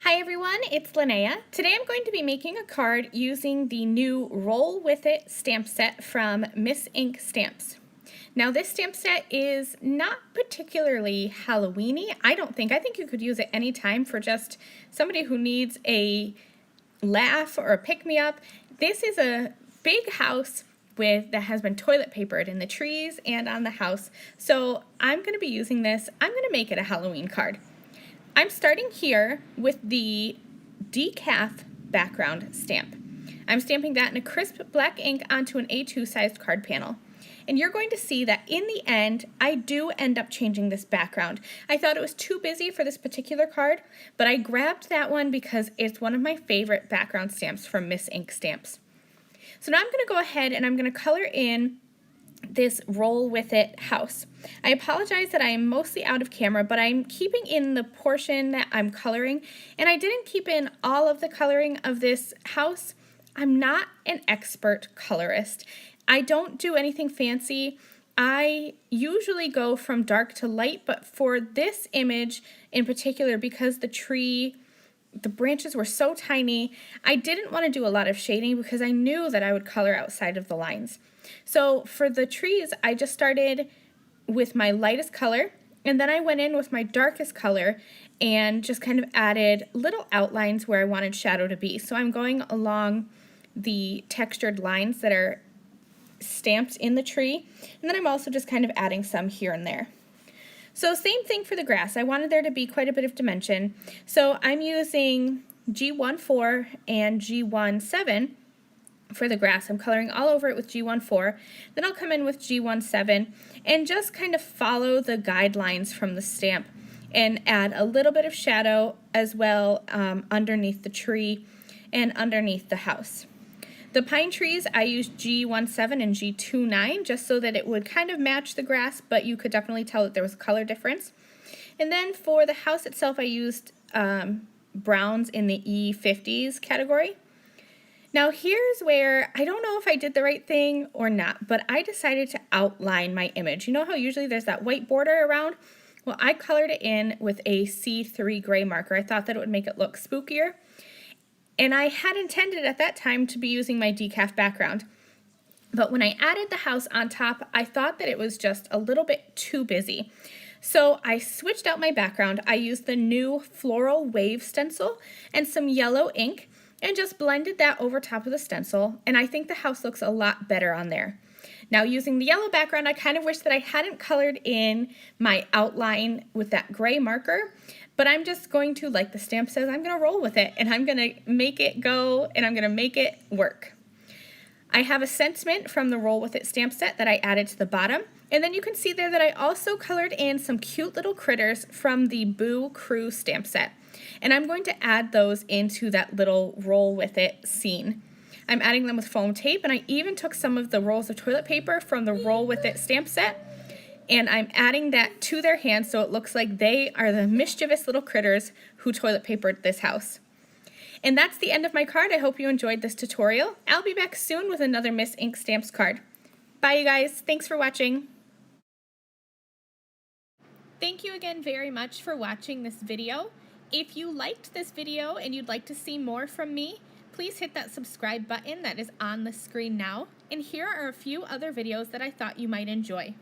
Hi everyone, it's Lynnea. Today I'm going to be making a card using the new Roll With It stamp set from Miss Ink Stamps. Now this stamp set is not particularly Halloween-y, I don't think. I think you could use it anytime for just somebody who needs a laugh or a pick-me-up. This is a big house that has been toilet papered in the trees and on the house. So I'm going to be using this. I'm going to make it a Halloween card. I'm starting here with the decaf background stamp. I'm stamping that in a crisp black ink onto an A2 sized card panel. And you're going to see that in the end, I do end up changing this background. I thought it was too busy for this particular card, but I grabbed that one because it's one of my favorite background stamps from Miss Ink Stamps. So now I'm going to go ahead and I'm going to color in this Roll With It house. I apologize that I am mostly out of camera, but I'm keeping in the portion that I'm coloring, and I didn't keep in all of the coloring of this house. I'm not an expert colorist. I don't do anything fancy. I usually go from dark to light, but for this image in particular, because the branches were so tiny, I didn't want to do a lot of shading because I knew that I would color outside of the lines. So for the trees, I just started with my lightest color, and then I went in with my darkest color and just kind of added little outlines where I wanted shadow to be. So I'm going along the textured lines that are stamped in the tree, and then I'm also just kind of adding some here and there. So same thing for the grass. I wanted there to be quite a bit of dimension. So I'm using G14 and G17 for the grass. I'm coloring all over it with G14. Then I'll come in with G17 and just kind of follow the guidelines from the stamp and add a little bit of shadow as well underneath the tree and underneath the house. The pine trees, I used G17 and G29 just so that it would kind of match the grass, but you could definitely tell that there was a color difference. And then for the house itself, I used browns in the E50s category. Now here's where I don't know if I did the right thing or not, but I decided to outline my image. You know how usually there's that white border around? Well, I colored it in with a C3 gray marker. I thought that it would make it look spookier. And I had intended at that time to be using my decaf background. But when I added the house on top, I thought that it was just a little bit too busy. So I switched out my background. I used the new floral wave stencil and some yellow ink and just blended that over top of the stencil, and I think the house looks a lot better on there. Now using the yellow background, I kind of wish that I hadn't colored in my outline with that gray marker, but I'm just going to, like the stamp says, I'm going to roll with it, and I'm going to make it go, and I'm going to make it work. I have a sentiment from the Roll With It stamp set that I added to the bottom, and then you can see there that I also colored in some cute little critters from the Boo Crew stamp set. And I'm going to add those into that little Roll With It scene. I'm adding them with foam tape, and I even took some of the rolls of toilet paper from the Roll With It stamp set, and I'm adding that to their hands so it looks like they are the mischievous little critters who toilet papered this house. And that's the end of my card. I hope you enjoyed this tutorial. I'll be back soon with another Miss Ink Stamps card. Bye, you guys. Thanks for watching. Thank you again very much for watching this video. If you liked this video and you'd like to see more from me, please hit that subscribe button that is on the screen now. And here are a few other videos that I thought you might enjoy.